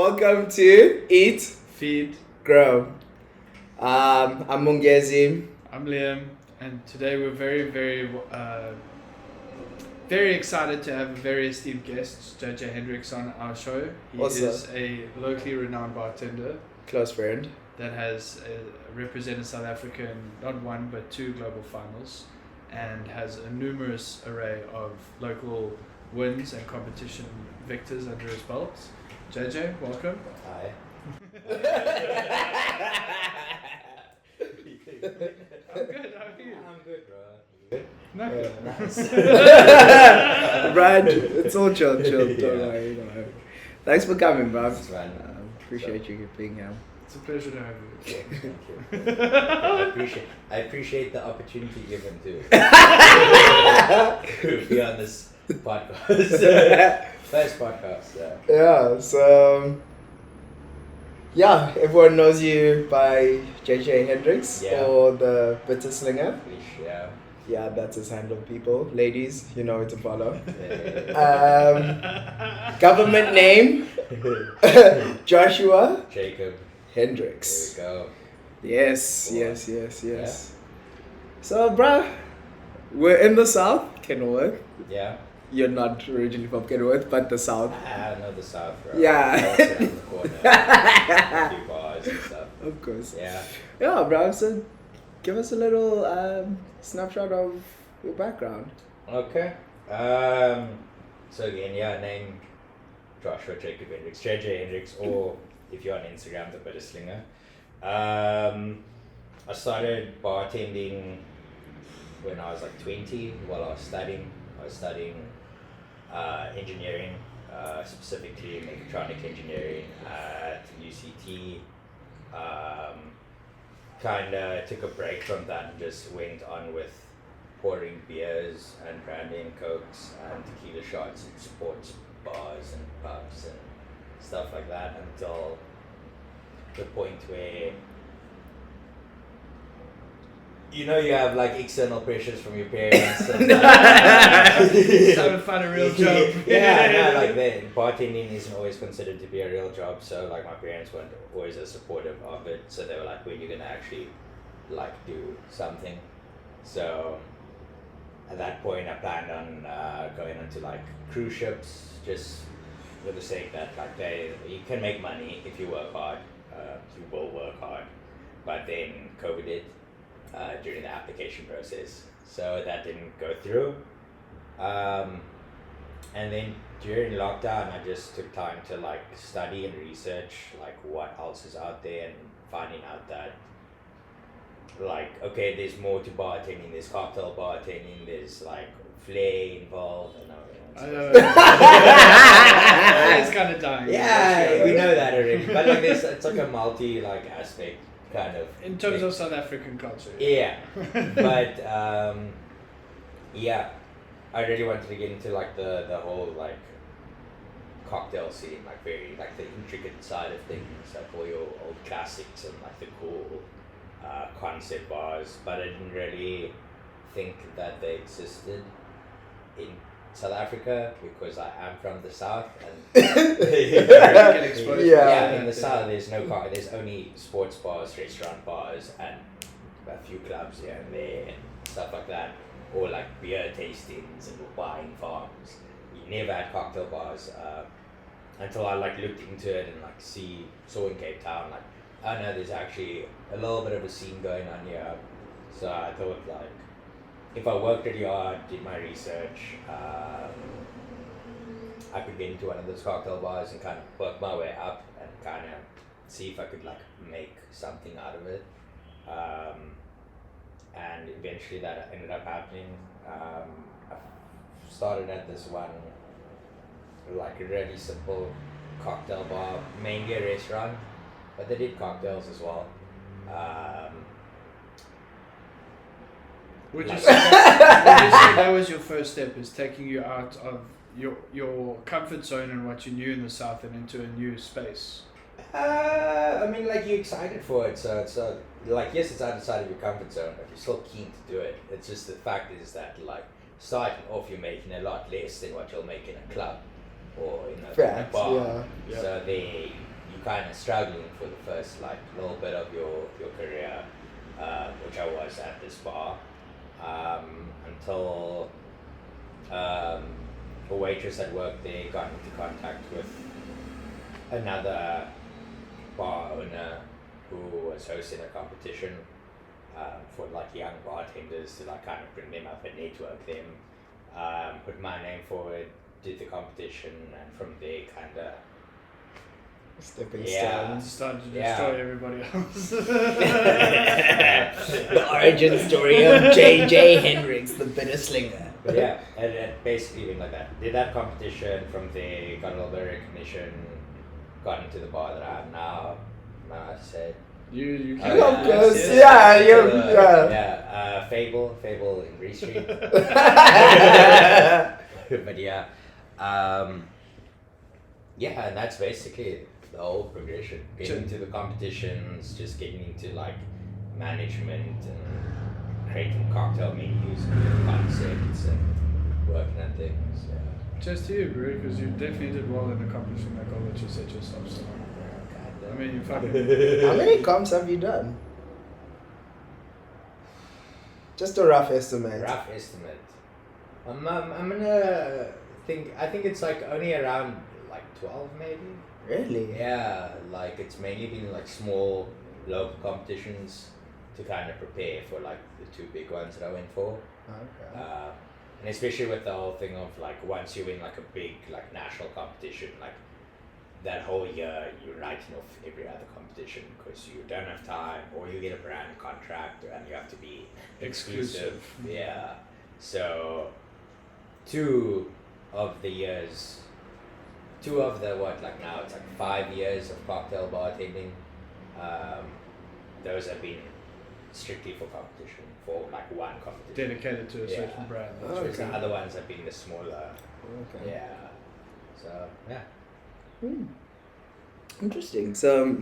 Welcome to Eat, Feed. Grow. I'm Mongezi. I'm Liam, and today we're very excited to have a very esteemed guest, JJ Hendricks, on our show. He is a locally renowned bartender. Close friend. That has represented South Africa in not one but two global finals, and has a numerous array of local wins and competition victors under his belt. JJ, welcome. Hi. I'm good, how are you? I'm good, bro. Good? Not good. Nice. Brad, it's all chill. Don't worry. Thanks for coming, bro. It's fine. Appreciate you being here. It's a pleasure to have you. Thank you. I appreciate the opportunity given to be on this podcast. First podcast, Yeah, so everyone knows you by JJ Hendricks or the Bitter Slinger. Yeah. Yeah, that's his handle, people. Ladies, you know where to follow. Government name Joshua Jacob Hendricks. There we go. Yes. Yeah. So, bruh, we're in the South, Kenilworth. Yeah. You're not originally from Kenilworth, but the South. I know the South, bro. Yeah. I was around the corner. A few bars and stuff. Of course. Yeah. Yeah, bro. So, give us a little snapshot of your background. Okay. So again, name Joshua Jacob Hendricks, JJ Hendricks, or if you're on Instagram, the Bitter Slinger. I started bartending when I was like 20 while I was studying. I was studying engineering, specifically mechatronic engineering at UCT. Kind of took a break from that and just went on with pouring beers and branding cokes and tequila shots and sports bars and pubs and stuff like that until the point where you have like external pressures from your parents and It's time to find a real job. like that bartending isn't always considered to be a real job, so like my parents weren't always as supportive of it, so they were like, when you're gonna actually like do something. So at that point I planned on going onto like cruise ships, just for the sake that like you can make money if you work hard. You will work hard, but then COVID hit during the application process, so that didn't go through. And then during lockdown I just took time to like study and research like what else is out there, and finding out that like, okay, there's more to bartending. There's cocktail bartending, there's like flair involved. I know. It's kind of dying. Yeah, we know that already, but like it's like a multi like aspect kind of in terms of South African culture. Yeah. But I really wanted to get into like the whole like cocktail scene, like very like the intricate side of things, like all your old classics and like the cool concept bars, but I didn't really think that they existed in South Africa because I am from the South and in the South there's there's only sports bars, restaurant bars, and a few clubs here and there and stuff like that, or like beer tastings and wine farms. You never had cocktail bars until I like looked into it and like saw in Cape Town like, oh no, there's actually a little bit of a scene going on here. So I thought like, if I worked really hard, did my research, I could get into one of those cocktail bars and kind of work my way up and kind of see if I could like make something out of it. And eventually that ended up happening. I started at this one like a really simple cocktail bar, mainly a restaurant, but they did cocktails as well. Would you say that was your first step, is taking you out of your comfort zone and what you knew in the South and into a new space? I mean, like, you're excited for it, so it's like, yes, it's outside of your comfort zone, but you're still keen to do it. It's just the fact is that like starting off, you're making a lot less than what you'll make in a club or in a bar. Yeah. So kind of struggling for the first like little bit of your career, which I was at this bar, until a waitress that worked there got into contact with another bar owner who was hosting a competition for like young bartenders to like kind of bring them up and network them. Put my name forward, did the competition, and from there kind of Stepping Yeah. stones. Started to Yeah. destroy everybody else. The origin story of JJ Hendricks, the bitter slinger. But yeah, and basically been like that. Did that competition, from there got a little bit of recognition, got into the bar that I am now. I said, You Oh, Of yeah. course, Yes. yeah, Fable in Greece Street. But yeah, yeah, and that's basically the whole progression. Getting into the competitions, just getting into like management and creating cocktail menus and concepts and working on things. Yeah. Just to you, bro, because you definitely did well in accomplishing that goal that you set yourself. So, I mean, you fucking. How many comps have you done? Just a rough estimate. Rough estimate. I'm gonna think. I think it's like only around like 12 maybe. Really? Yeah, like it's mainly been like small local competitions to kind of prepare for like the two big ones that I went for. Okay. And especially with the whole thing of like once you win like a big like national competition, like that whole year you're writing off every other competition because you don't have time, or you get a brand contract and you have to be exclusive. Yeah. So two of the what, like now it's like 5 years of cocktail bartending, those have been strictly for competition, for like one competition. Dedicated to a certain brand. Oh, Whereas the okay. other ones have been the smaller. Okay. Yeah. So yeah. Interesting. So,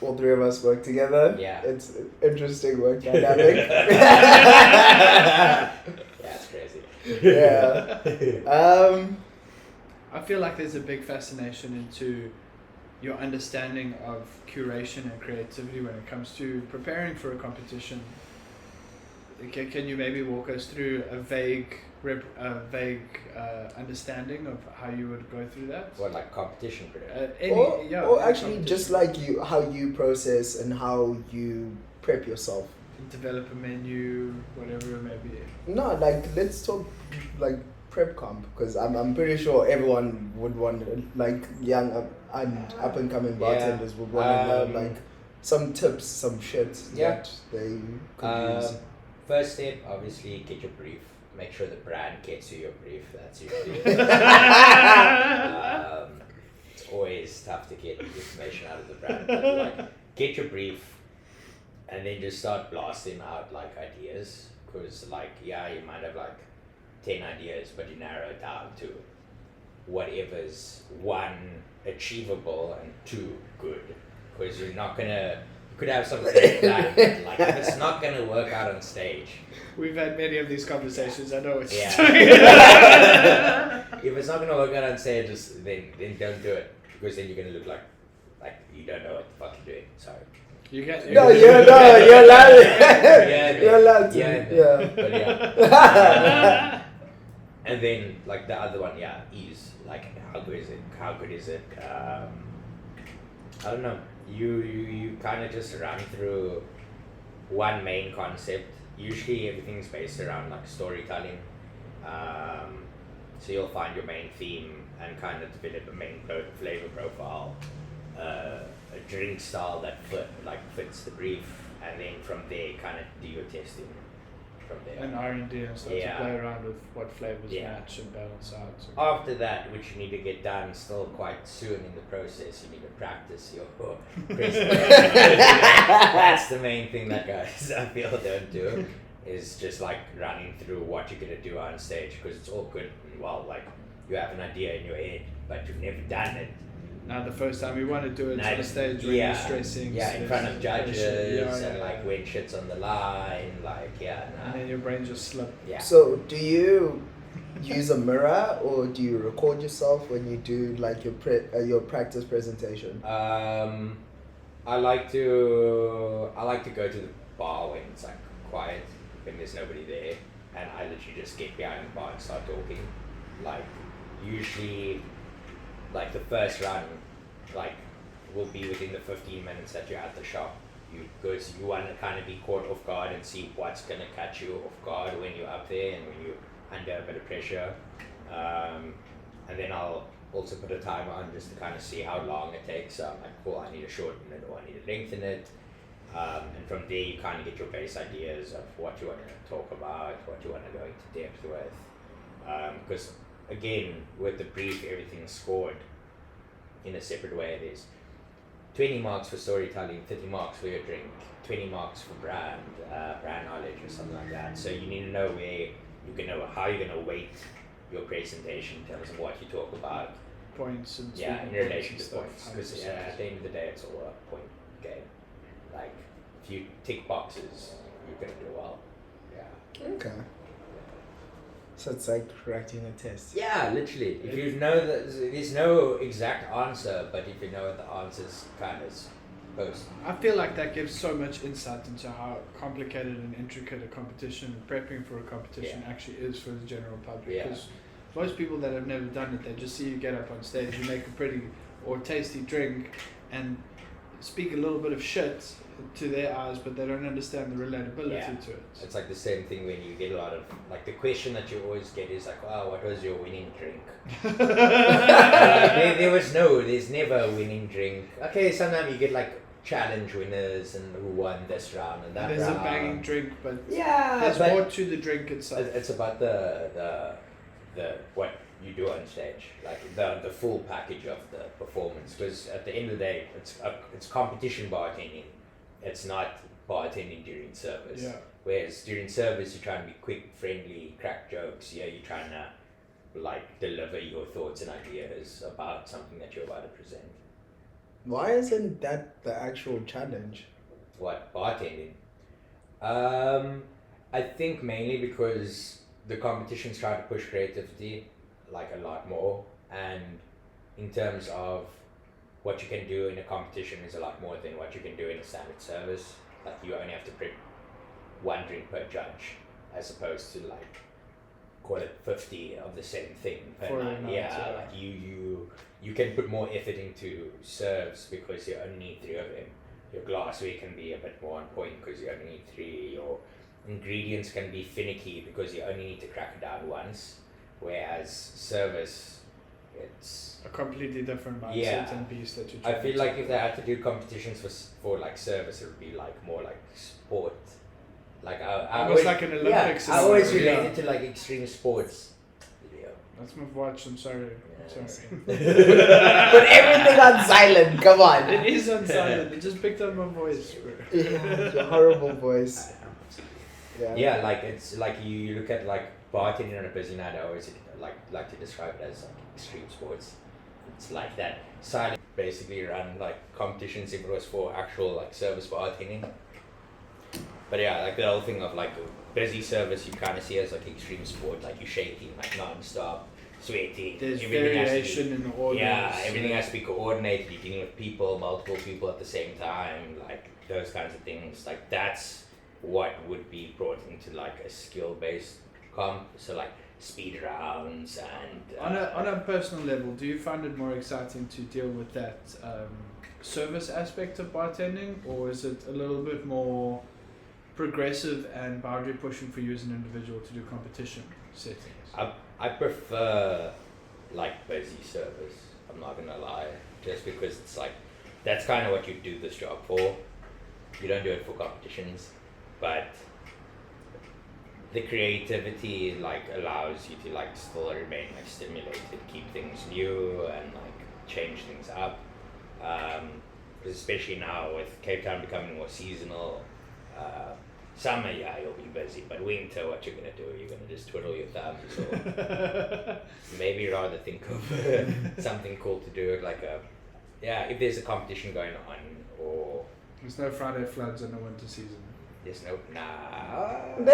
all three of us work together. Yeah. It's interesting work dynamic. Yeah, it's crazy. Yeah. I feel like there's a big fascination into your understanding of curation and creativity when it comes to preparing for a competition. Can you maybe walk us through a vague understanding of how you would go through that? What, like competition prep? or any actually competition. just like how you process and how you prep yourself. Develop a menu, whatever it may be. No, like let's talk like prep comp, because I'm pretty sure everyone would want like young up and coming bartenders would want to know like some tips, some shit that they could use. First step, obviously, get your brief. Make sure the brand gets you your brief. That's usually. It's always tough to get information out of the brand. But like, get your brief, and then just start blasting out like ideas. Because like, yeah, you might have like 10 ideas, but you narrow it down to whatever's one, achievable, and two, good. Because you're not gonna. You could have some great plan, but like if it's not gonna work out on stage. We've had many of these conversations. I know what you're Yeah. doing. If it's not gonna work out on stage, then don't do it, because then you're gonna look like you don't know what the fuck you're doing. Sorry. You get You're allowed. You're allowed to. Yeah. But yeah. And then like the other one, is like how good is it? How good is it? I don't know. You kind of just run through one main concept. Usually everything's based around like storytelling. So you'll find your main theme and kind of develop a main flavor profile, a drink style that fits the brief, and then from there kind of do your testing from there. and R&D and stuff to play around with what flavors match and balance out. So. After that, which you need to get done still quite soon in the process, you need to practice your presentation. That's the main thing that guys I feel don't do, is just like running through what you're gonna do on stage, because it's all good and well, like you have an idea in your head, but you've never done it. Now the first time you want to do it on stage when you're stressing. in front of judges and yeah. like when shit's on the line, And then your brain just slips. Yeah. So do you use a mirror, or do you record yourself when you do like your practice presentation? I like to go to the bar when it's like quiet, when there's nobody there, and I literally just get behind the bar and start talking. Like usually, like the first run, like will be within the 15 minutes that you're at the shop. Because you want to kind of be caught off guard and see what's gonna catch you off guard when you're up there and when you're under a bit of pressure. And then I'll also put a timer on just to kind of see how long it takes. So I'm like, cool, I need to shorten it or I need to lengthen it. And from there you kind of get your base ideas of what you want to talk about, what you want to go into depth with. Because again, with the brief, everything's scored in a separate way. There's 20 marks for storytelling, 30 marks for your drink, 20 marks for brand knowledge or something like that. So you need to know how you're going to weight your presentation in terms of what you talk about. Points and in relation to points. Because at the end of the day, it's all a point game. Like, if you tick boxes, you're going to do well. Yeah. Okay. So it's like writing a test. Yeah, literally. If you know that there's no exact answer, but if you know what the answer's kind of supposed. I feel like that gives so much insight into how complicated and intricate a competition, prepping for a competition actually is for the general public. Because most people that have never done it, they just see you get up on stage, you make a pretty or tasty drink, and speak a little bit of shit to their eyes, but they don't understand the relatability to it. It's like the same thing when you get a lot of, like the question that you always get is like, oh, what was your winning drink? There's never a winning drink. Okay, sometimes you get like challenge winners and who won this round and that there's round. A banging drink, but there's more to the drink itself. It's about the what you do on stage, like the full package of the performance. Because at the end of the day, it's competition bartending. It's not bartending during service. Yeah. Whereas during service, you're trying to be quick, friendly, crack jokes. Yeah, you're trying to like deliver your thoughts and ideas about something that you're about to present. Why isn't that the actual challenge? What, bartending? I think mainly because the competitions try to push creativity like a lot more, and in terms of what you can do in a competition is a lot more than what you can do in a standard service. Like you only have to prep one drink per judge, as opposed to like call it 50 of the same thing per night. Like you can put more effort into serves because you only need 3 of them. Your glassware can be a bit more on point because you only need 3. Your ingredients can be finicky because you only need to crack it down once. Whereas service, it's a completely different mindset and beast that you. I feel like if they had to do competitions for like service, it would be like more like sport. Like I always, like an Olympics. I always relate it to like extreme sports. Let's move watch. I'm sorry. Put everything on silent. Come on. It is on silent. It just picked up my voice. Your horrible voice. Yeah, like it's like you look at like bartending on a busy night. I always like to describe it as like extreme sports. It's like that silent, basically run like competitions if it was for actual like service bartending. But yeah, like the whole thing of like busy service, you kind of see as like extreme sport, like you're shaking like non-stop, sweating. There's variation in the orders. Yeah, everything has to be coordinated. You're dealing with people, multiple people at the same time, like those kinds of things. Like that's what would be brought into like a skill-based comp. So like speed rounds and on a personal level, do you find it more exciting to deal with that service aspect of bartending, or is it a little bit more progressive and boundary pushing for you as an individual to do competition settings? I prefer like busy service, I'm not gonna lie, just because it's like that's kind of what you do this job for. You don't do it for competitions, but the creativity like allows you to like still remain like stimulated, keep things new and like change things up. Because especially now with Cape Town becoming more seasonal, summer, you'll be busy, but winter, what you're gonna do? You're gonna just twiddle your thumbs, or maybe rather think of something cool to do, like if there's a competition going on, or there's no Friday floods in the winter season. There's no nah. It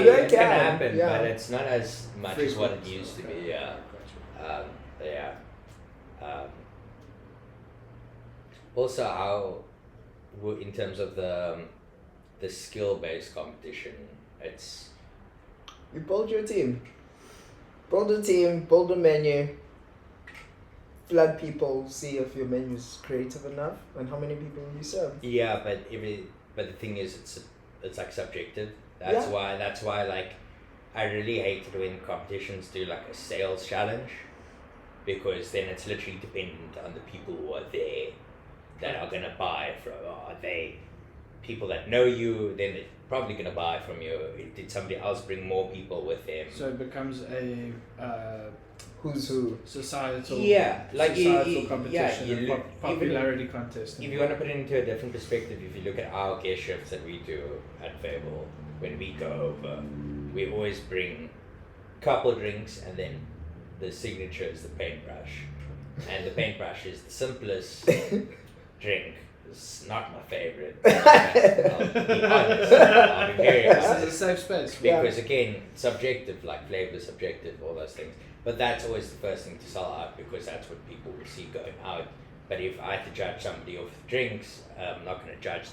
It can happen, yeah. but it's not as much as what it Frequent. used to be. Yeah. Yeah. Also, in terms of the skill-based competition, it's You build your team. Build a team, build a menu, flood people, see if your menu is creative enough and how many people you serve. yeah, but the thing is, it's like subjective. That's why like I really hate it when competitions do like a sales challenge, because then it's literally dependent on the people who are there that are gonna buy from. Are they people that know you? Then they're probably gonna buy from you. Did somebody else bring more people with them? So it becomes a Who's who? societal competition, you popularity contest. If you want to put it into a different perspective, if you look at our guest shifts that we do at Fable, when we go over, we always bring a couple drinks, and then the signature is the paintbrush. And the paintbrush is the simplest drink. It's not my favorite. I'll be honest. I'll be very honest. This is a safe space. Because again, subjective, like flavor subjective, all those things. But that's always the first thing to sell out, because that's what people will see going out. But if I had to judge somebody off drinks, I'm not going to judge.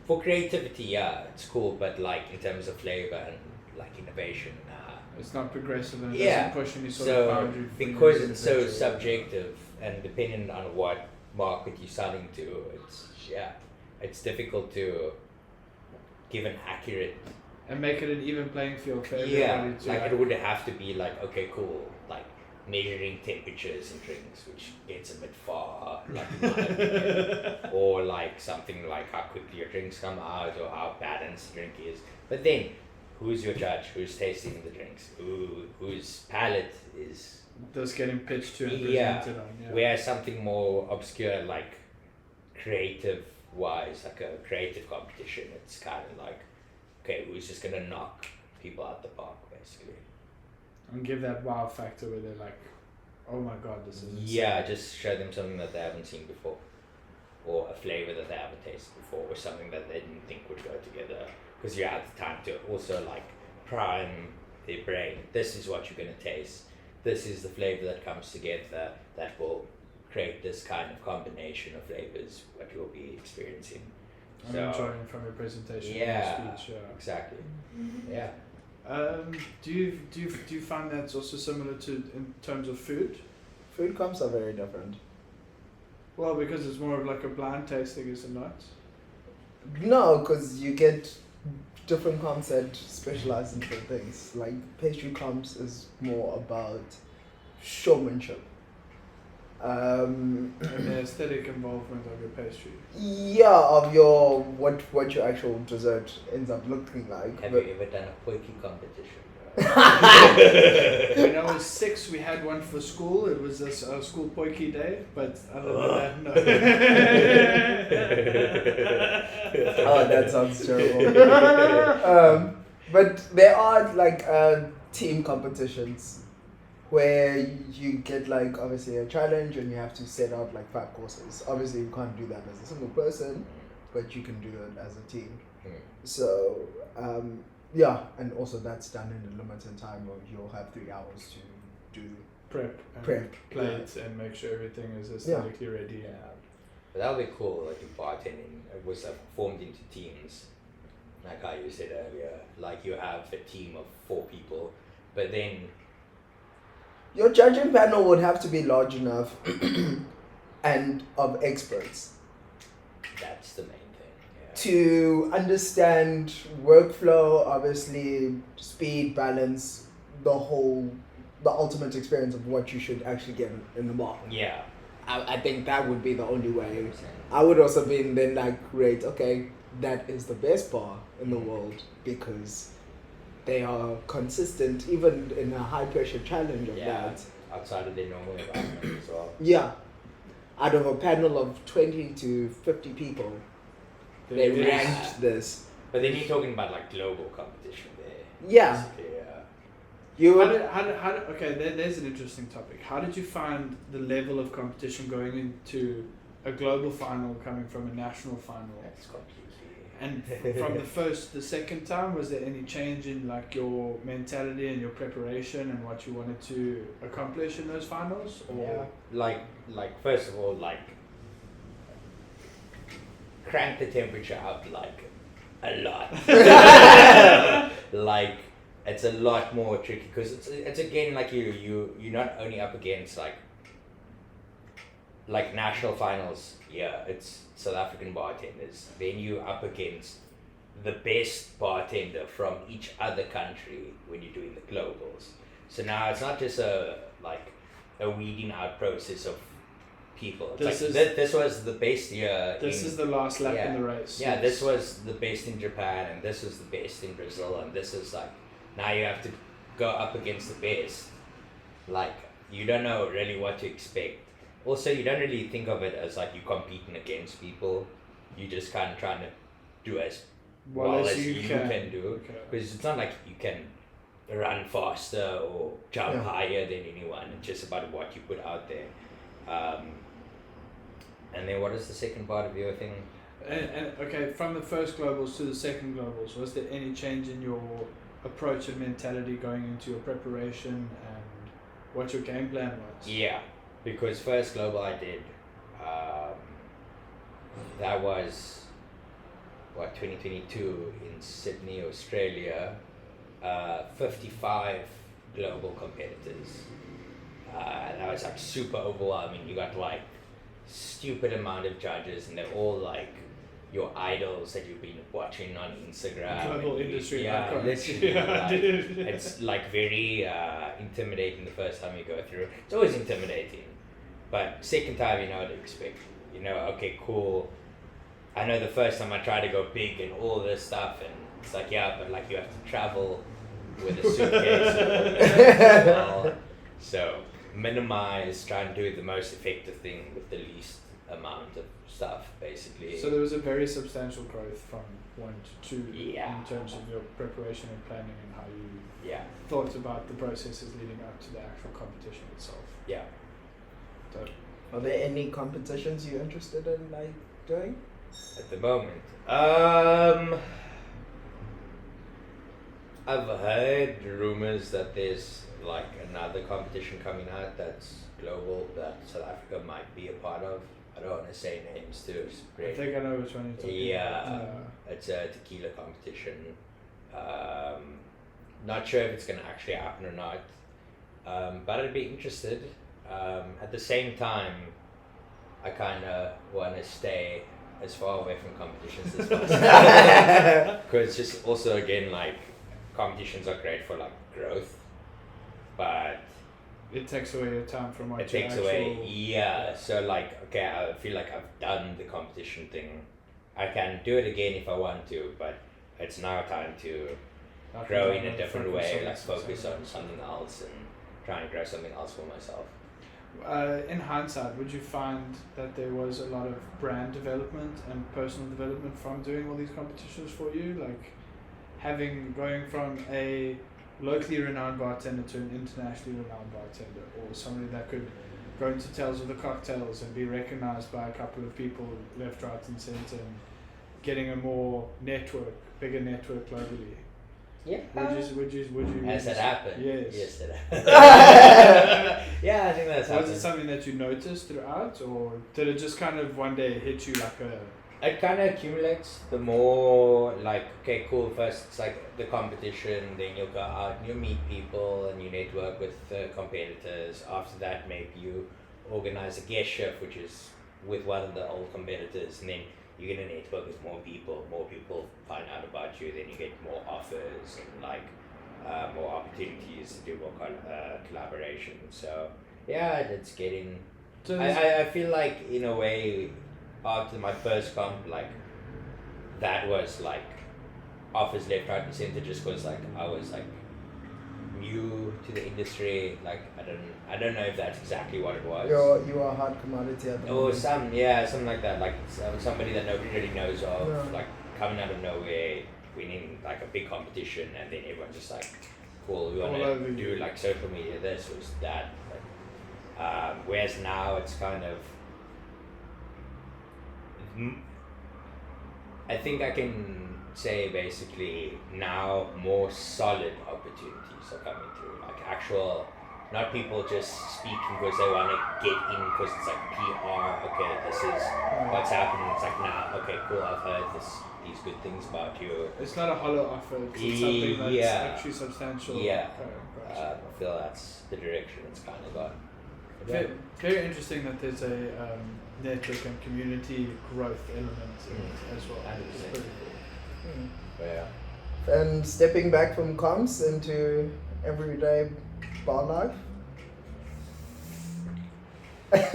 For creativity, yeah, it's cool, but like in terms of flavor and like innovation, nah. It's not progressive and it Yeah. doesn't push any sort of boundary. for you Because as it's so individual. subjective and dependent on what market you're selling to, it's difficult to give an accurate. And make it an even playing field for everybody. Yeah, to like it would have to be like, okay, cool, like measuring temperatures in drinks, which gets a bit far, like in my opinion. Or like something like how quickly your drinks come out or how balanced the drink is. But then, who's your judge? Who's tasting the drinks? Whose palate is? That's getting pitched to and Yeah. presented on. Yeah. Whereas something more obscure, like creative wise, like a creative competition, it's kind of like, okay, who's just gonna knock people out the park, basically. And give that wow factor where they're like, oh my god, this is insane. Yeah, just show them something that they haven't seen before, or a flavor that they haven't tasted before, or something that they didn't think would go together. Because you have the time to also like prime their brain. This is what you're gonna taste. This is the flavor that comes together that will create this kind of combination of flavors what you'll be experiencing. I'm enjoying from your presentation. Yeah, And your speech. Yeah. exactly. Yeah. Do you find that's also similar to in terms of food? Food comps are very different. Well, because it's more of like a blind tasting, is it not? No, because you get different comps that specialize in different things. Like pastry comps is more about showmanship. And the aesthetic involvement of your pastry. Yeah, of your what your actual dessert ends up looking like. Have But you ever done a poiki competition? When I was 6, we had one for school. It was a school poiki day, but other than that, no. Oh, that sounds terrible. But there are like team competitions where you get like obviously a challenge and you have to set out like 5 courses. Obviously you can't do that as a single person, but you can do it as a team. So yeah, and also that's done in a limited time where you'll have 3 hours to do Prep. And prep. plate and make sure everything is aesthetically ready. Yeah. But that would be cool, like in bartending, it was formed into teams. Like how you said earlier, like you have a team of 4 people, but then Your judging panel would have to be large enough and of experts that's the main thing. Yeah. to understand workflow, obviously speed, balance, the ultimate experience of what you should actually get in the bar. Yeah. I think that would be the only way. 100%. I would also be then like, great, okay, that is the best bar in the world because they are consistent even in a high pressure challenge of Yeah. that. Outside of their normal environment as well. Yeah. Out of a panel of 20 to 50 people, they There is- ranked this. But then you're talking about like global competition there. Yeah. Basically, yeah. You How did, okay, there's an interesting topic. How did you find the level of competition going into a global final coming from a national final? That's completely. And from the second time, was there any change in like your mentality and your preparation and what you wanted to accomplish in those finals? Or like first of all, like crank the temperature up like a lot. Like it's a lot more tricky because it's again like you're not only up against like national finals. Yeah, it's South African bartenders. Then you're up against the best bartender from each other country when you're doing the globals. So now it's not just a weeding out process of people. It's this was the best year. This is the last lap in the race. Yeah, yes. This was the best in Japan, and this was the best in Brazil, and this is like now you have to go up against the best. Like you don't know really what to expect. Also, you don't really think of it as like you're competing against people. You just kind of trying to do as well as you can do. Because it's not like you can run faster or jump higher than anyone. It's just about what you put out there. And then what is the second part of your thing? And okay, from the first globals to the second globals, was there any change in your approach and mentality going into your preparation and what your game plan was? Yeah, because first global I did, that was 2022 in Sydney, Australia. 55 global competitors. And that was like super overwhelming. You got like stupid amount of judges, and they're all like your idols that you've been watching on Instagram. Global industry. Yeah, literally. It's like very intimidating the first time you go through. It's always intimidating, but second time you know what to expect. You know, okay, cool. I know the first time I tried to go big and all this stuff, and it's like, yeah, but like you have to travel with a suitcase. So minimize, try and do the most effective thing with the least amount of stuff, basically. So there was a very substantial growth from 1 to 2 Yeah. in terms of your preparation and planning and how you thought about the processes leading up to the actual competition itself. Yeah. So, are there any competitions you're interested in like doing? At the moment, I've heard rumors that there's like another competition coming out that's global that South Africa might be a part of. I don't want to say names too. I think I know which one you're talking about. It's a tequila competition. Not sure if it's going to actually happen or not, but I'd be interested. At the same time, I kind of want to stay as far away from competitions as possible. Because just also again like competitions are great for like growth, but it takes away your time from what it takes away. Yeah, so like okay, I feel like I've done the competition thing. I can do it again if I want to, but it's now time to grow in a different way, like focus on something else and try and grow something else for myself. In hindsight, would you find that there was a lot of brand development and personal development from doing all these competitions for you? Like going from a locally renowned bartender to an internationally renowned bartender, or somebody that could go into Tales of the Cocktails and be recognized by a couple of people left, right and center, and getting a bigger network globally. Yeah. Would you? Has that happened? Yes. Yes, it happened. Yeah, I think that's happened. Was it something that you noticed throughout, or did it just kind of one day hit you like a... It kind of accumulates. The more like, okay, cool, first it's like the competition, then you'll go out and you'll meet people and you network with competitors. After that, maybe you organize a guest shift, which is with one of the old competitors, and then you're gonna network with more people find out about you, then you get more offers and like more opportunities to do more collaboration. So yeah, it's getting... I feel like in a way after my first comp, like that was like offers left, right and center, just because like I was like new to the industry. Like I don't know if that's exactly what it was. You are a hard commodity at the moment. Or something like that. Like somebody that nobody really knows of, like coming out of nowhere, winning like a big competition, and then everyone's just like, cool, we want to do like social media, this or that. Whereas now it's kind of I think I can say basically now more solid opportunities are coming through, like actual, not people just speaking because they want to get in because it's like PR. Okay, this is what's happening. It's like, nah, okay, cool. I've heard these good things about you. It's not a hollow offer. It's something that's actually substantial. Yeah, I feel that's the direction it's kind of gone. Very interesting that there's a network and community growth element in it as well. It's pretty cool. Yeah. And stepping back from comms into everyday bar life. It's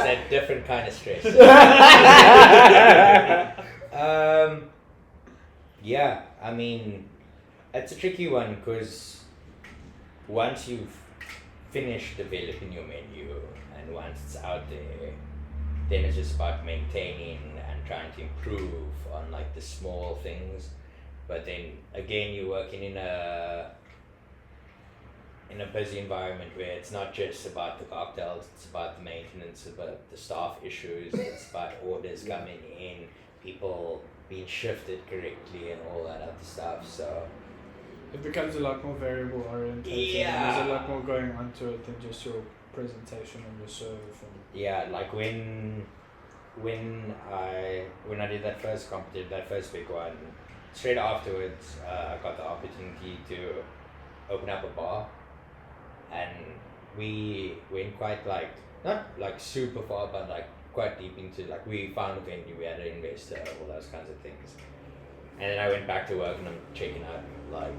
a different kind of stress. Yeah, I mean, it's a tricky one because once you've finished developing your menu and once it's out there, then it's just about maintaining and trying to improve on like the small things. But then again, you're working in a busy environment where it's not just about the cocktails, it's about the maintenance, about the staff issues, it's about orders coming in, people being shifted correctly and all that other stuff. So it becomes a lot more variable oriented. Yeah. There's a lot more going on to it than just your presentation and your serve. Yeah, like when I did that first competition, that first big one, straight afterwards, I got the opportunity to open up a bar, and we went quite like, not like super far, but like quite deep into, like we found a venue, we had an investor, all those kinds of things. And then I went back to work and I'm checking out like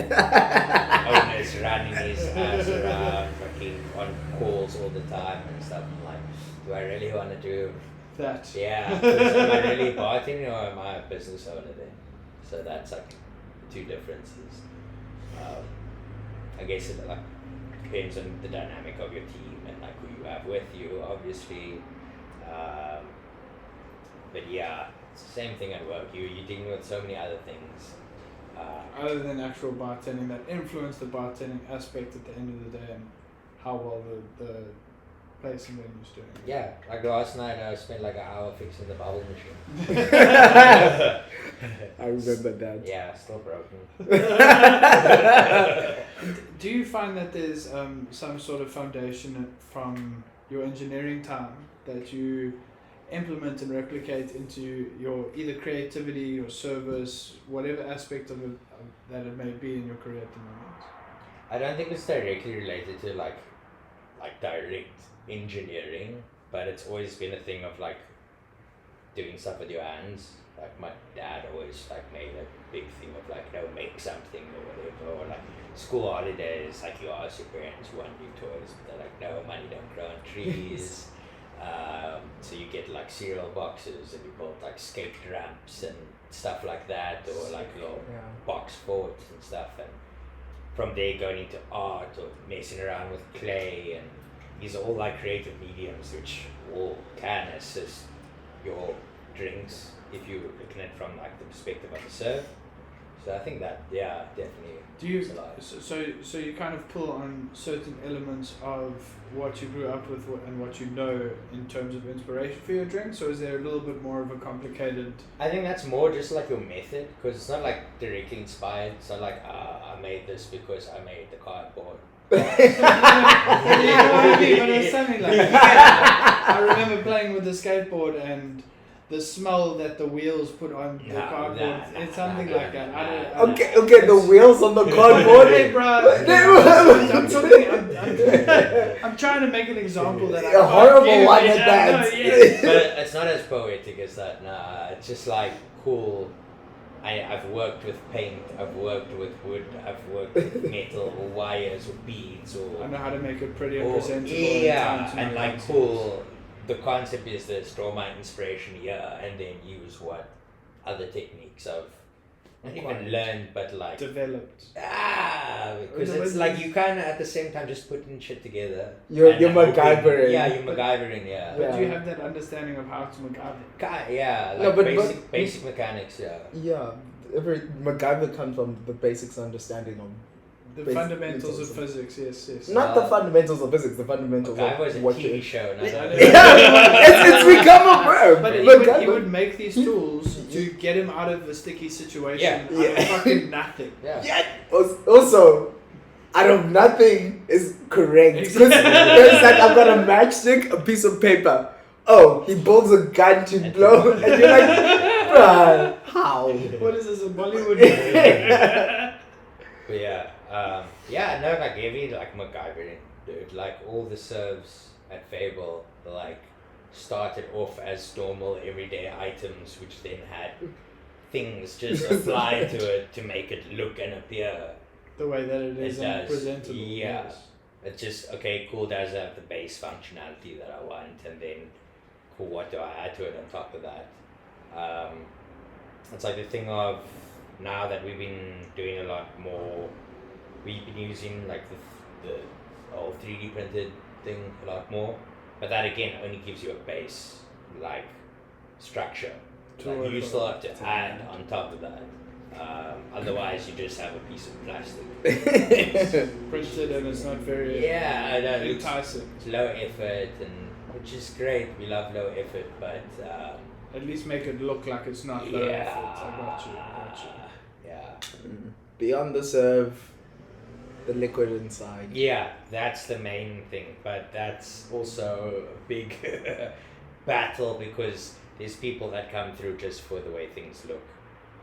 owners running his ass around, fucking on calls all the time and stuff. I'm like, do I really want to do that? Yeah, 'cause am I really bartending or am I a business owner then? So that's like two differences. I guess it like depends on the dynamic of your team and like who you have with you, obviously. But yeah, it's the same thing at work. You're dealing with so many other things. Other than actual bartending that influence the bartending aspect at the end of the day and how well the place and venue's doing. Yeah, like last night I spent like an hour fixing the bubble machine. I remember that. Yeah, still broken. Do you find that there's some sort of foundation from your engineering time that you implement and replicate into your either creativity or service, whatever aspect of it that it may be in your career at the moment? I don't think it's directly related to like direct engineering, but it's always been a thing of like doing stuff with your hands. Like my dad always like made a big thing of like, you know, make something or whatever, or like school holidays, like you ask your parents who want new toys, but they're like, no, money don't grow on trees. So you get like cereal boxes and you build like skate ramps and stuff like that, or like little box forts and stuff, and from there going into art or messing around with clay, and these are all like creative mediums which all can assist your drinks if you're looking at it from like the perspective of the serve. So I think that definitely. Do you so you kind of pull on certain elements of what you grew up with and what you know in terms of inspiration for your drinks, or is there a little bit more of a complicated? I think that's more just like your method, because it's not like directly inspired. It's not like I made this because I made the cardboard. Yeah, what I mean, but it's something like that. I remember playing with the skateboard and the smell that the wheels put on the cardboard. It's something like that. Okay, the wheels on the cardboard. Hey, bro. I'm trying to make an example that I a horrible one at that. But it's not as poetic as that. Nah, it's just like cool. I've worked with paint, I've worked with wood, I've worked with metal or wires or beads or. I know how to make it pretty and presentable. Yeah, and like cool. The concept is this: draw my inspiration here, and then use what other techniques I've not even learned, but like developed. Because it's like you kind of at the same time just putting shit together. You're MacGyvering. Yeah, you're MacGyvering. Yeah. But you have that understanding of how to MacGyver. Yeah, like basic mechanics. Yeah. Yeah, every MacGyver comes from the basics understanding of The fundamentals of physics, yes. Not the fundamentals of physics, the fundamentals Okay, of was a what TV show. No, it's become a verb. But he would make these tools to get him out of the sticky situation out of fucking nothing. Yeah. Also, out of nothing is correct. Exactly. It's like I've got a matchstick, a piece of paper. Oh, he builds a gun to blow, and you're like, bruh, how? What is this, a Bollywood movie? But no, like heavy, like MacGyver, dude. Like all the serves at Fable, like started off as normal everyday items, which then had things just applied to it to make it look and appear the way that it is and presentable. Yeah. Yes. It's just, okay, cool, does have the base functionality that I want, and then, cool, what do I add to it on top of that? It's like the thing of, now that we've been doing a lot more, we've been using like the old 3D printed thing a lot more, but that again only gives you a base, like, structure. Like, you still have to add on top of that. Otherwise, you just have a piece of plastic. Printed and it's not very enticing. It's low effort, and which is great. We love low effort, but at least make it look like it's not low effort. I got you. Yeah. Beyond the serve, the liquid inside. Yeah, that's the main thing, but that's also a big battle because there's people that come through just for the way things look.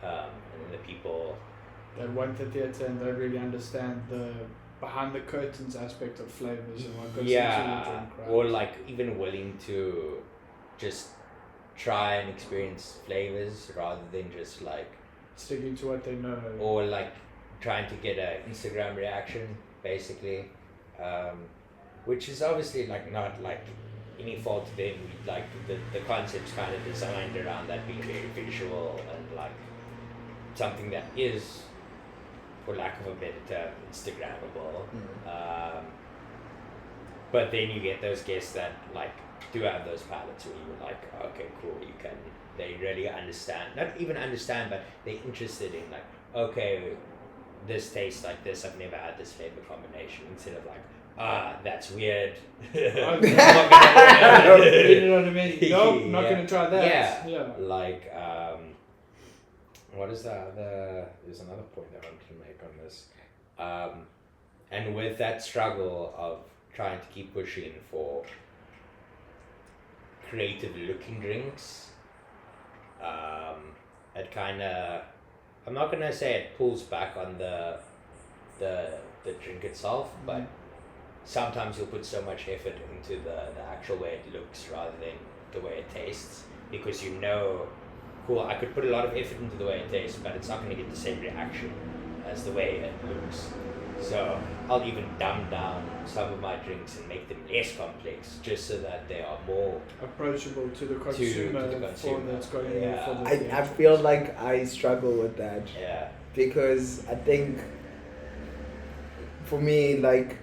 And the people that want the theatre and don't really understand the behind the curtains aspect of flavors and what goes into the drink, right? Or like even willing to just try and experience flavors rather than just like sticking to what they know, or like trying to get a Instagram reaction basically, which is obviously like not like any fault to them. Like the concept's kind of designed around that being very visual and like something that is, for lack of a better term, Instagrammable. But then you get those guests that like do have those palettes where you're like, okay, cool, they really understand, not even understand, but they're interested in like, okay, this tastes like this, I've never had this flavor combination, instead of like, that's weird. You know what I mean? Nope, not gonna try that. Yeah. Like, what is that? There's another point I wanted to make on this. And with that struggle of trying to keep pushing for creative looking drinks, it kind of, I'm not gonna say it pulls back on the drink itself, but sometimes you'll put so much effort into the actual way it looks rather than the way it tastes, because you know, cool, I could put a lot of effort into the way it tastes, but it's not going to get the same reaction as the way it looks. So I'll even dumb down some of my drinks and make them less complex, just so that they are more approachable to the consumer, for that's going in for the I feel like I struggle with that. Yeah. Because I think for me, like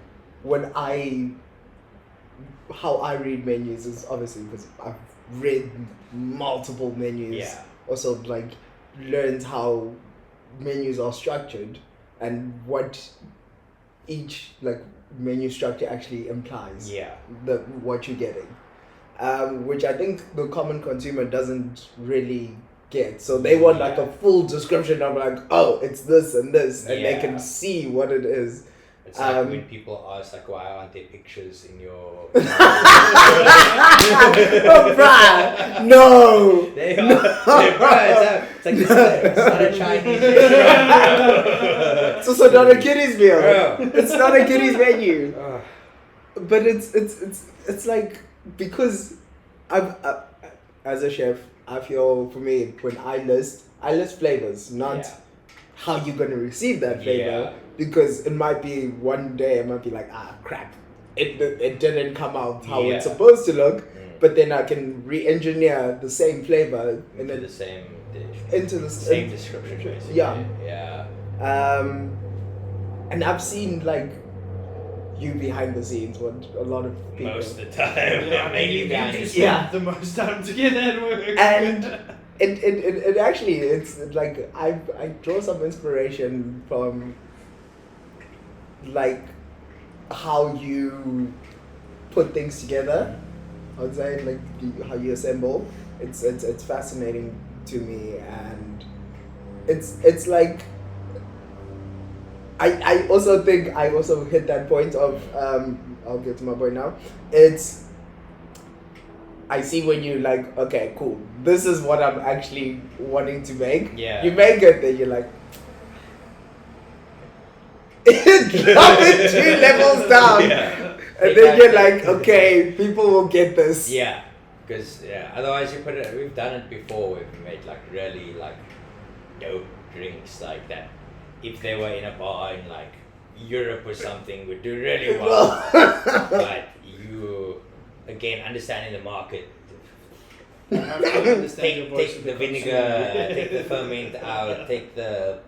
how I read menus is obviously because I've read multiple menus. Yeah. Also like learned how menus are structured and what each like menu structure actually implies. Yeah. What you're getting. Which I think the common consumer doesn't really get. So they want like a full description of like, oh, it's this and this, and they can see what it is. It's like when people ask like, why aren't there pictures in your oh, bruh, no. They are. It's like it's not a Chinese restaurant. It's also not a kiddies meal. Yeah. It's not a kiddies menu. But it's like, because I've as a chef, I feel for me when I list flavors, not how you're gonna receive that flavor. Because it might be one day, it might be like, crap, it didn't come out how it's supposed to look, but then I can re-engineer the same flavor into the same description, basically. Yeah. And I've seen like you behind the scenes, what a lot of people. Most of the time, you spend the most time together at work. And it actually, it's like I draw some inspiration from like how you put things together. I would say like how you assemble. It's fascinating to me, and it's like I also think I also hit that point of I'll get to my point now. I see when you like, okay, cool, this is what I'm actually wanting to make. Yeah. You make it, then you're like drop it 2 levels down. Yeah. And then you're like, okay, people will get this. Yeah, because otherwise you put it. We've done it before. We've made like really like dope drinks like that. If they were in a bar in like Europe or something, would do really well. But you again understanding the market. Take the vinegar, take the ferment out, take the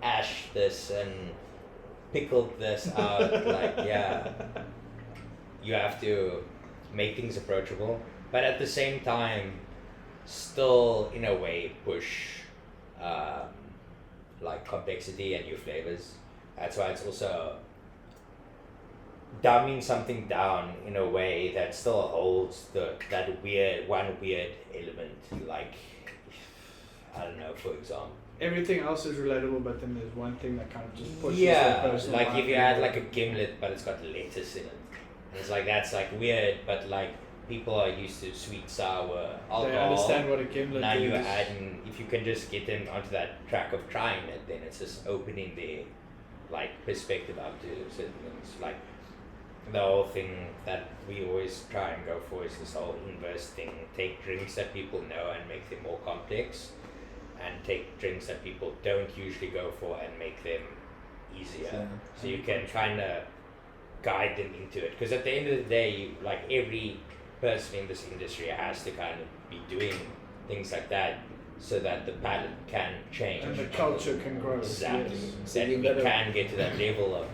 ash this and pickle this out. Like you have to make things approachable, but at the same time, still in a way push like complexity and new flavors. That's why it's also dumbing something down in a way that still holds that weird element. Like I don't know, for example. Everything else is relatable, but then there's one thing that kind of just pushes the Yeah, personal like line. if you add like a gimlet, but it's got lettuce in it. And it's like that's like weird, but like people are used to sweet sour alcohol. They understand what a gimlet Now is. you're adding, if you can just get them onto that track of trying it, then it's just opening their like perspective up to certain things. Like the whole thing that we always try and go for is this whole inverse thing. Take drinks that people know and make them more complex, and take drinks that people don't usually go for and make them easier. So you can kind of guide them into it, because at the end of the day, like every person in this industry has to kind of be doing things like that so that the palate can change and the culture can grow. exactly. Yes. So That you we gotta- can get to that level of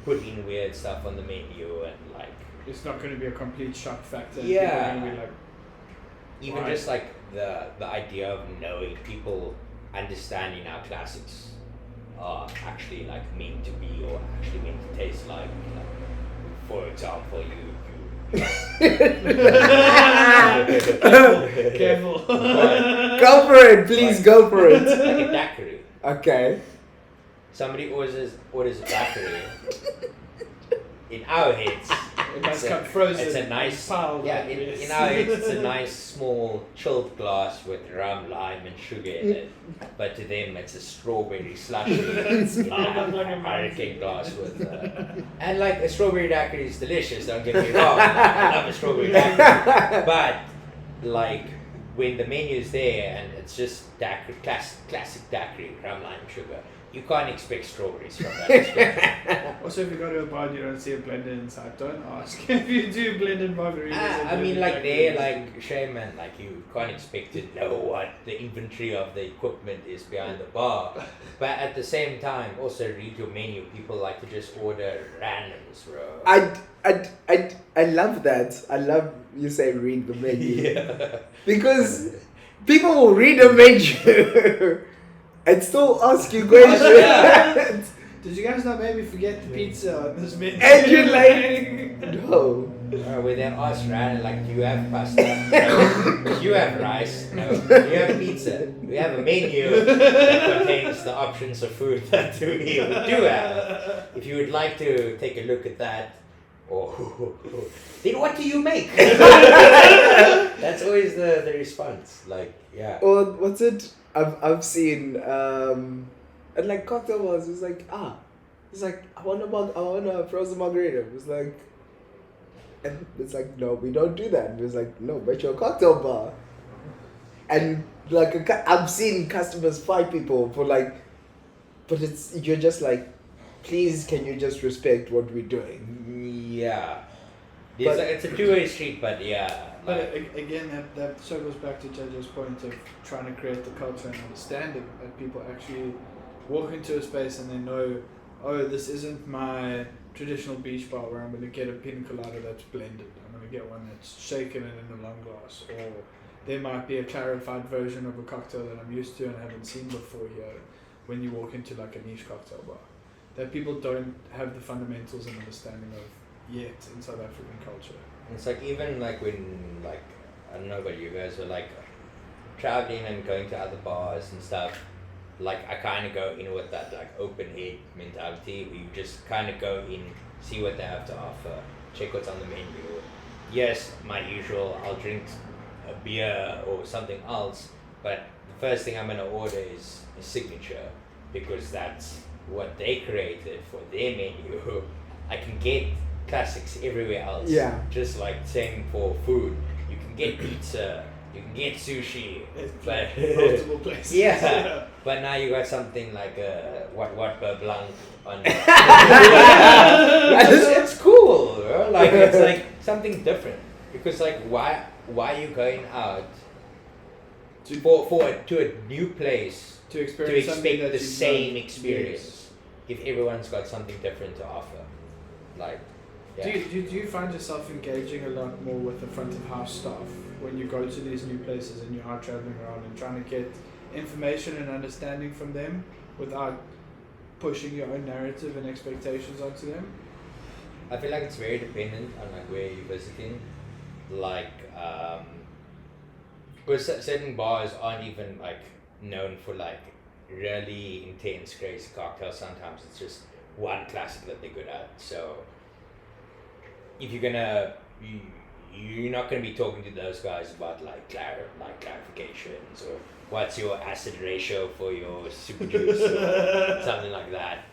putting weird stuff on the menu and like It's not going to be a complete shock factor. Yeah. People are going to be like, even Right. just like the idea of knowing people understanding our classics are actually like meant to be or actually meant to taste like for example careful. Go for it, please go for it. like a daiquiri. Okay. Somebody orders a daiquiri. In our heads, It must it's come frozen. it's a nice piled yeah. up, In yes. our heads, it's a nice small chilled glass with rum, lime, and sugar in it. But to them, it's a strawberry slushy in a hurricane glass with. And like a strawberry daiquiri is delicious. Don't get me wrong. I love a strawberry daiquiri. But like when the menu is there and it's just daiquiri, classic daiquiri, rum, lime, sugar. You can't expect strawberries from that perspective. Also, if you go to a bar and you don't see a blender inside, don't ask if you do blended margaritas. I and mean, blended like they're daiquiris. like shaman, like you can't expect to know what the inventory of the equipment is behind the bar. But at the same time, also read your menu. People like to just order randoms, bro. I love that. I love you say read the menu. Yeah. Because people will read a menu and still ask you questions. Yeah. Did you guys not maybe forget the pizza on this menu? And you're like, no. Where they ask random, like, do you have pasta? No. Do you have rice? No. Do you have pizza? We have a menu that contains the options of food that we do have. If you would like to take a look at that, then what do you make? That's always the response. Like, yeah. Or what's it? I've seen and like cocktail bars. It's like it's like I want a frozen margarita. It's like, and it's like no, we don't do that. It's like no, but you're a cocktail bar, and like I've seen customers fight people for like, but you're just like, please can you just respect what we're doing? Yeah. But- It's a two-way street, but yeah. But again, that circles back to JJ's point of trying to create the culture and understanding that people actually walk into a space and they know, oh, this isn't my traditional beach bar where I'm going to get a pina colada that's blended. I'm going to get one that's shaken and in a long glass. Or there might be a clarified version of a cocktail that I'm used to and haven't seen before here when you walk into like a niche cocktail bar. that people don't have the fundamentals and understanding of yet in South African culture. It's like even like when like I don't know about you guys, but like traveling and going to other bars and stuff. Like I kind of go in with that like open head mentality. Where you just kind of go in, see what they have to offer, check what's on the menu. Yes, my usual. I'll drink a beer or something else, but the first thing I'm gonna order is a signature because that's what they created for their menu. I can get classics everywhere else. Yeah. Just like same for food. You can get pizza, you can get sushi, but multiple places. Yeah. But now you got something like what blanc on. It's cool, bro. Like it's like something different because like why are you going out to a new place to experience expect the same experience if everyone's got something different to offer? Like, yeah. Do you find yourself engaging a lot more with the front of house staff when you go to these new places and you are traveling around and trying to get information and understanding from them without pushing your own narrative and expectations onto them? I feel like it's very dependent on like where you're visiting. Like, because certain bars aren't even like known for like really intense, crazy cocktails. Sometimes it's just one classic that they're good at. So if you're you're not gonna be talking to those guys about like clarifications or what's your acid ratio for your super juice or something like that.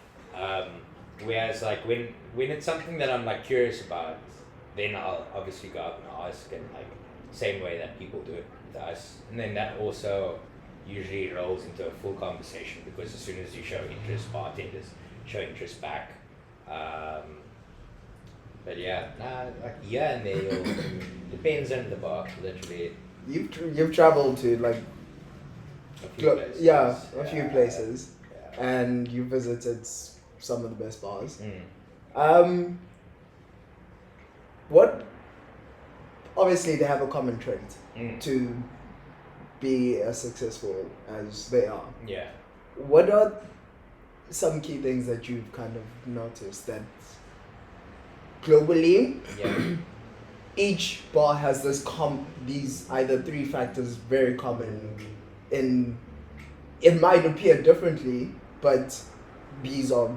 Whereas like when it's something that I'm like curious about, then I'll obviously go up and ask, and like same way that people do it with us, and then that also usually rolls into a full conversation because as soon as you show interest, bartenders show interest back. But yeah, like yeah, and there depends on the bar, literally. You've traveled to like A few places. a few places, and you visited some of the best bars. What? Obviously, they have a common trait to be as successful as they are. Yeah. What are some key things that you've kind of noticed that globally, each bar has these either three factors very common in it might appear differently, but these are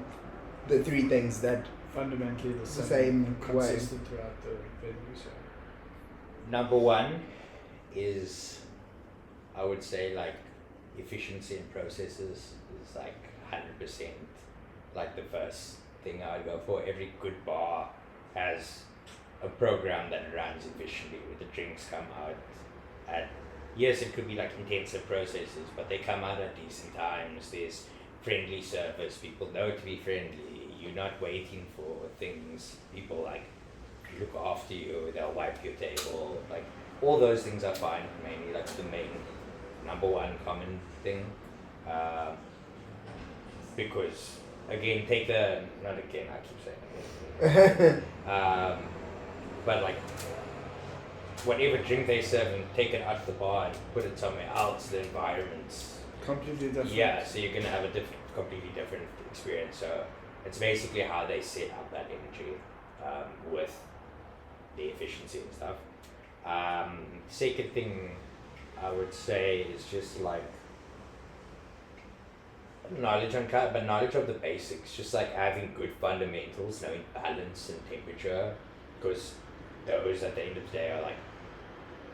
the three things that Fundamentally the same way. consistent throughout the venues. Number one is, I would say, like efficiency in processes is like 100% like the first thing I would go for. Every good bar has a program that runs efficiently where the drinks come out at, yes, it could be like intensive processes, but they come out at decent times. There's friendly service, people know to be friendly, you're not waiting for things, people like look after you, they'll wipe your table, like all those things are fine, mainly like the main number one common thing. Because again, I keep saying but like whatever drink they serve and take it out of the bar and put it somewhere else, the environment's Completely different. yeah, so you're gonna have a completely different experience. So it's basically how they set up that energy with the efficiency and stuff. Second thing I would say is just like knowledge of the basics, just like having good fundamentals, knowing balance and temperature, because those at the end of the day are like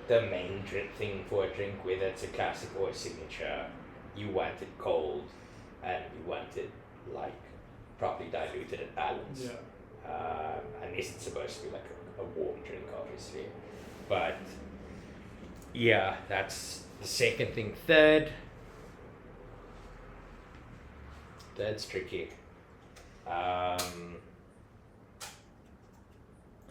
the main thing for a drink, whether it's a classic or a signature. You want it cold and you want it like properly diluted and balanced. Unless it's supposed to be like a warm drink, obviously. But yeah, that's the second thing. Third's tricky. I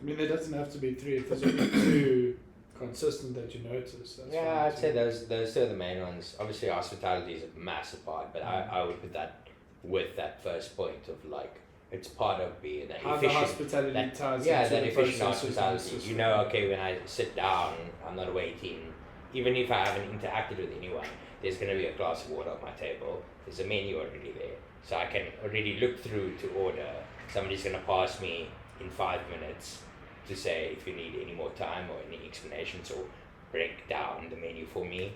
mean, there doesn't have to be three. If there's only two consistent that you notice. That's yeah, I'd say those two are the main ones. Obviously, hospitality is a massive part, but I would put that with that first point of like it's part of being that how efficient. The hospitality ties yeah, into that the efficient processes and hospitality. You know, okay, when I sit down, I'm not waiting even if I haven't interacted with anyone, there's going to be a glass of water on my table. There's a menu already there. So I can already look through to order. Somebody's going to pass me in 5 minutes to say if you need any more time or any explanations, or break down the menu for me.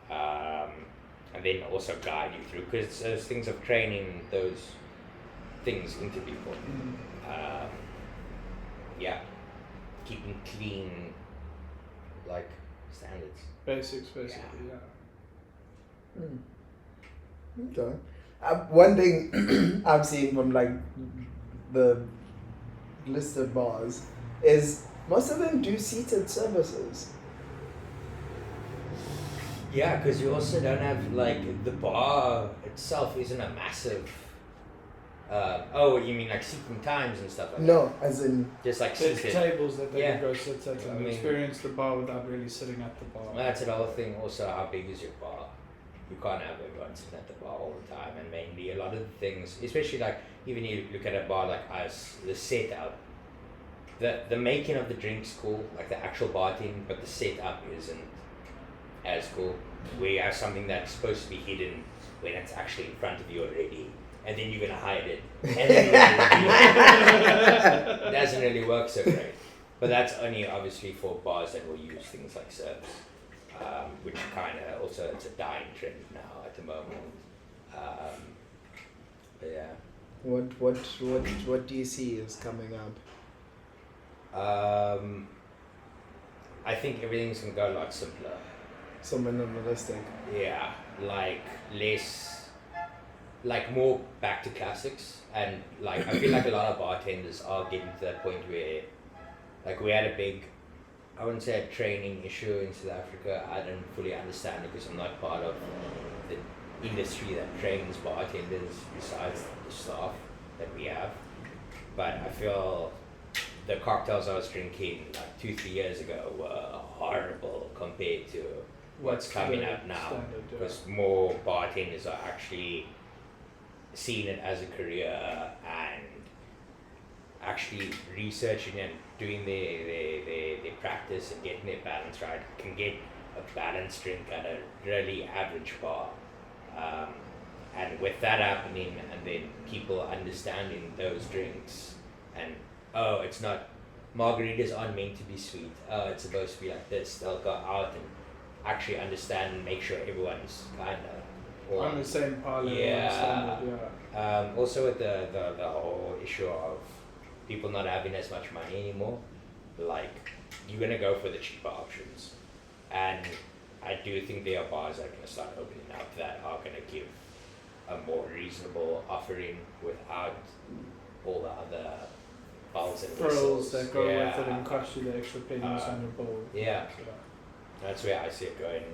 And then also guide you through, because there's things of training those things into people. Keeping clean, like, standards. Basics, basically, Okay. One thing I've seen from like the listed bars is most of them do seated services. Yeah, because you also don't have, like, the bar itself isn't a massive. You mean like seating times and stuff like that? No, as in just like there's seated. tables that they Yeah. can go sit at and experience the bar without really sitting at the bar. Well, that's another thing. Also, how big is your bar? You can't have everyone sitting at the bar all the time, and mainly a lot of the things, especially like even you look at a bar like us, the setup, the making of the drinks cool, like the actual bartending, but the setup isn't as cool. Where you have something that's supposed to be hidden when it's actually in front of you already, and then you're gonna hide it, and then you're gonna it doesn't really work so great. But that's only obviously for bars that will use things like serves, which kind of also it's a dying trend now at the moment. But yeah. What do you see is coming up? I think everything's gonna go a lot simpler. So minimalistic. Yeah, like less, like more back to classics, and like I feel like a lot of bartenders are getting to that point where, like, we had a big, I wouldn't say a training issue in South Africa. I don't fully understand it because I'm not part of the industry that trains bartenders besides the staff that we have. But I feel the cocktails I was drinking like 2-3 years ago were horrible compared to what's coming up now, because more bartenders are actually seeing it as a career and actually researching and doing their practice and getting their balance right, can get a balanced drink at a really average bar. And with that happening, and then people understanding those drinks, and it's not, margaritas aren't meant to be sweet, it's supposed to be like this, they'll go out and actually understand and make sure everyone's kind of on the same par level. Also with the whole issue of people not having as much money anymore, like, you're gonna go for the cheaper options, and I do think there are bars that are gonna start opening up that are gonna give a more reasonable offering without all the other bells and whistles that go with it and cost you the extra pennies on your bowl. Yeah. That's where I see it going.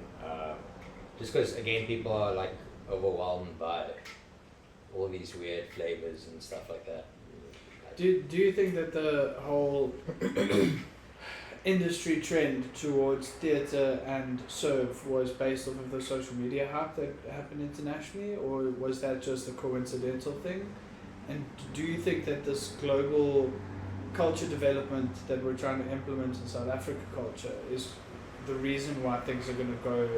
Just because, again, people are like overwhelmed by all these weird flavors and stuff like that. Do you think that the whole industry trend towards theatre and serve was based off of the social media hype that happened internationally, or was that just a coincidental thing? And do you think that this global culture development that we're trying to implement in South Africa culture is the reason why things are going to go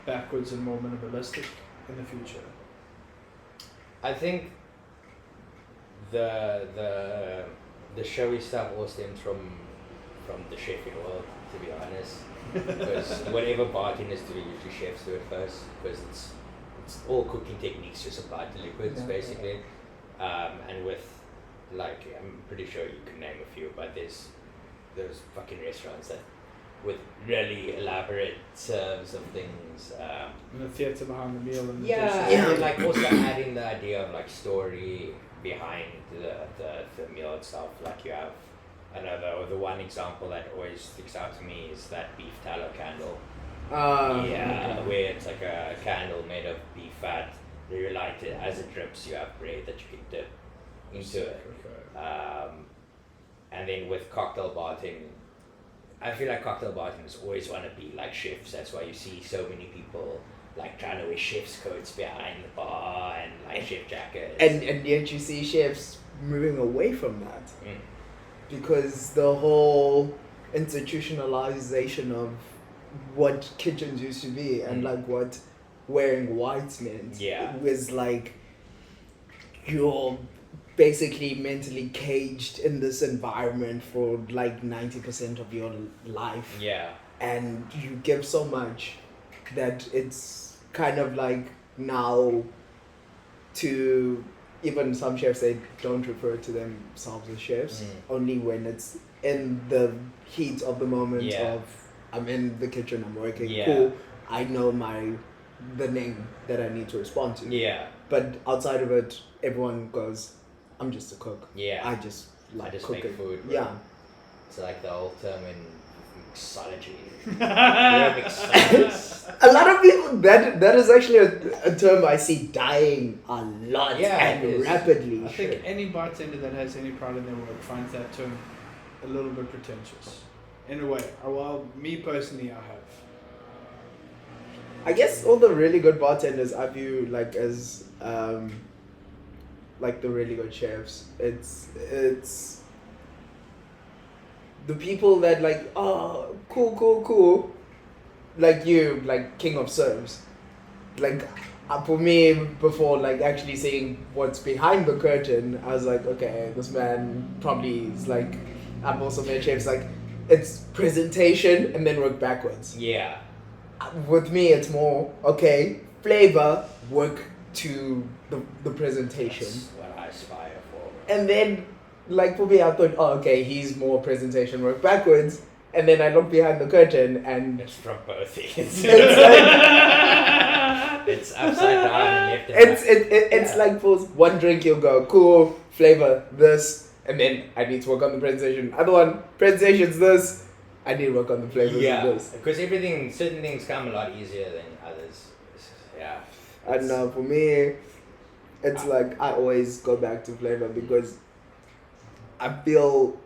backwards and more minimalistic in the future? I think the showy stuff all stems from the chefing world, to be honest. Because whatever bartenders do, usually chefs do it first, because it's all cooking techniques just applied to liquids, basically. And with, like, I'm pretty sure you can name a few, but there's those fucking restaurants that with really elaborate serves of things. And the theatre behind the meal and and like also adding the idea of like story behind the meal itself. Like you have the one example that always sticks out to me is that beef tallow candle. Where it's like a candle made of beef fat. You light it, as it drips, you have bread that you can dip into it. And then with cocktail bartending, I feel like cocktail bartenders always want to be like chefs. That's why you see so many people like trying to wear chef's coats behind the bar and like chef jackets. And yet you see chefs moving away from that. Because the whole institutionalization of what kitchens used to be and like what wearing whites meant. Yeah. It was like you're basically mentally caged in this environment for like 90% of your life. Yeah. And you give so much that it's kind of like now to even some chefs, they don't refer to themselves as chefs only when it's in the heat of the moment of I'm in the kitchen, I'm working, cool, I know the name that I need to respond to. Yeah. But outside of it, everyone goes, I'm just a cook. Yeah. I just like cooking. Make food. Bro. Yeah. It's like the old term in mixology. Mixologist. A lot of people, that is actually a term I see dying a lot and rapidly. I think any bartender that has any pride in their work finds that term a little bit pretentious. In a way. Well, me personally, I have. I guess all the really good bartenders I view like as like the really good chefs. It's the people that like, oh, cool, like you, like king of serves. Like for me, before like actually seeing what's behind the curtain, I was like, okay, this man probably is like, I've also met chefs like, it's presentation and then work backwards. Yeah. With me, it's more, okay, flavor, work to the presentation. That's what I aspire for. And then, like for me, I thought, oh, okay, he's more presentation, work backwards. And then I look behind the curtain and... It's from both ends. It's like... It's upside down and left and right. It's like for one drink, you'll go, cool, flavor, this. And then I need to work on the presentation. Other one, presentation's this. I need to work on the flavors of this. Because certain things come a lot easier than others. Yeah. And for me, it's like I always go back to flavor because I feel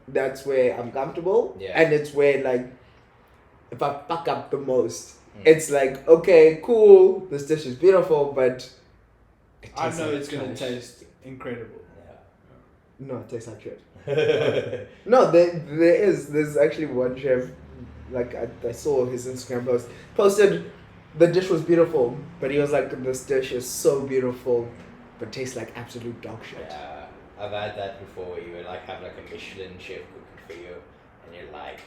that's where I'm comfortable. Yeah. And it's where like, if I fuck up the most, it's like, okay, cool, this dish is beautiful, but... I know it's going to taste incredible. No, it tastes like shit. No, there's actually one chef, like I saw his Instagram posted the dish was beautiful, but he was like, this dish is so beautiful, but tastes like absolute dog shit. Yeah, I've had that before where you would like have like a Michelin chef cooking for you and you're like,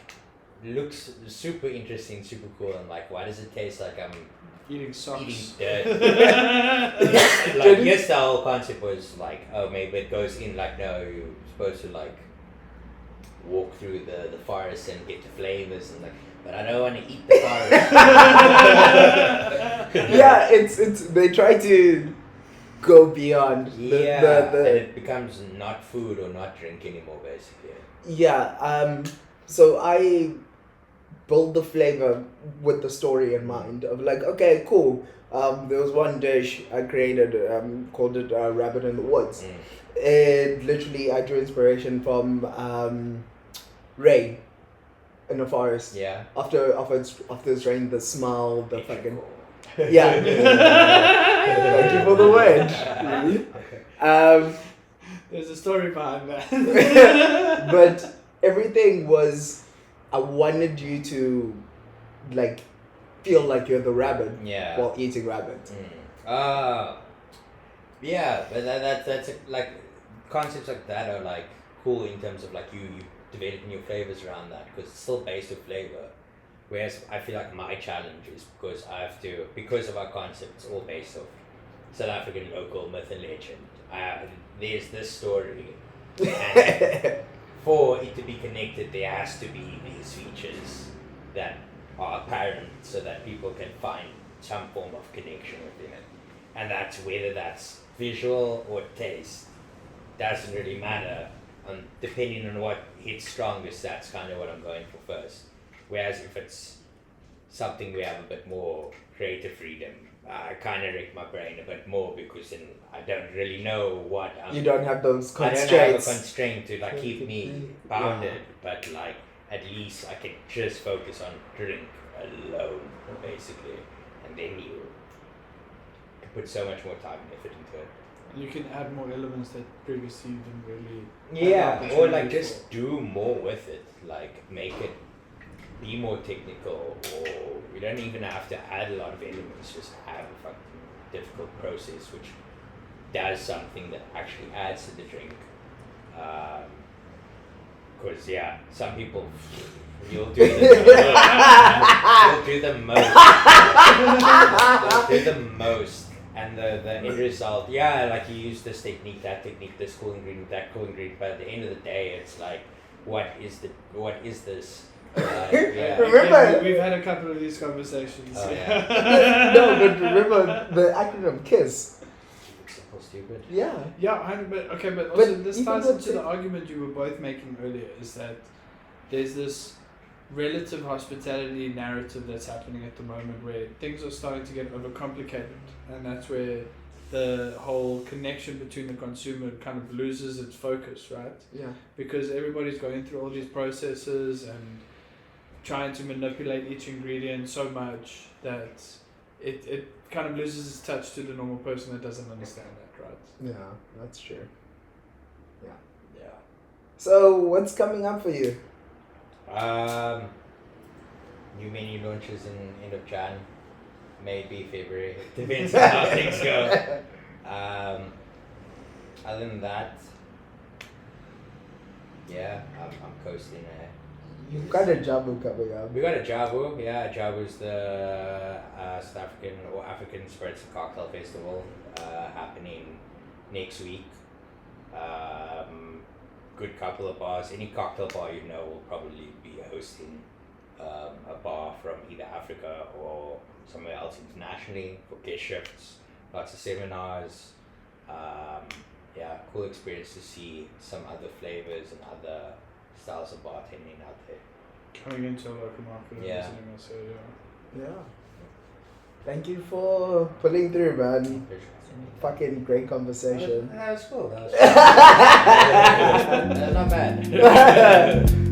looks super interesting, super cool, and like, why does it taste like I'm eating socks? Eating dirt. Like, yes, the whole concept was like, oh, maybe it goes in like, no, you're supposed to like walk through the forest and get the flavors and like, but I don't want to eat the forest. Yeah, it's they try to go beyond and it becomes not food or not drink anymore, basically. Yeah, so I build the flavor with the story in mind of like, okay, cool. There was one dish I created, called it Rabbit in the Woods. It literally, I drew inspiration from rain in the forest. Yeah. After it's rain, the smell, the fucking... Yeah. Thank you for the word. There's a story behind that. But everything was, I wanted you to like feel like you're the rabbit while eating rabbit. Yeah, but that's like concepts like that are like cool in terms of like you developing your flavors around that because it's still based with flavor. Whereas I feel like my challenge is because of our concept, it's all based off South African local myth and legend. There's this story, and for it to be connected, there has to be these features that are apparent so that people can find some form of connection within it. And that's whether that's visual or taste, doesn't really matter. Depending on what hits strongest, that's kind of what I'm going for first. Whereas if it's something we have a bit more creative freedom, I kind of wreck my brain a bit more because then I don't really know what you don't have those constraints. I don't have a constraint to like keep me bounded, but like at least I can just focus on drink alone, basically, and then you can put so much more time and effort into it. You can add more elements that previously you didn't really. Yeah, or like just do more with it, like make it be more technical, or we don't even have to add a lot of elements, just have a fucking difficult process which does something that actually adds to the drink. Because some people you'll do the you'll do the most. They'll do the most, and the end result, like you use this technique, that technique, this cool ingredient, that cool ingredient, but at the end of the day, it's like, what is this? Remember, we've had a couple of these conversations. Oh, no, but remember the acronym KISS. Simple, stupid. Yeah. Yeah, but also this even ties though into the argument you were both making earlier, is that there's this relative hospitality narrative that's happening at the moment where things are starting to get overcomplicated, and that's where the whole connection between the consumer kind of loses its focus, right? Yeah. Because everybody's going through all these processes and trying to manipulate each ingredient so much that it kind of loses its touch to the normal person that doesn't understand that, right? Yeah, that's true. Yeah. Yeah. So what's coming up for you? New menu launches in end of Jan, maybe February. Depends on how things go. Other than that, I'm coasting. You've got a Jabu coming up. We got a Jabu. Jabu's the South African or African Spirits and Cocktail Festival happening next week. Good couple of bars. Any cocktail bar will probably be hosting a bar from either Africa or somewhere else internationally for guest shifts. Lots of seminars. Cool experience to see some other flavors and other styles of bartending out there. Coming into a local market and visiting us, Yeah. Thank you for pulling through, man. Fucking great conversation. That was cool. That was not bad.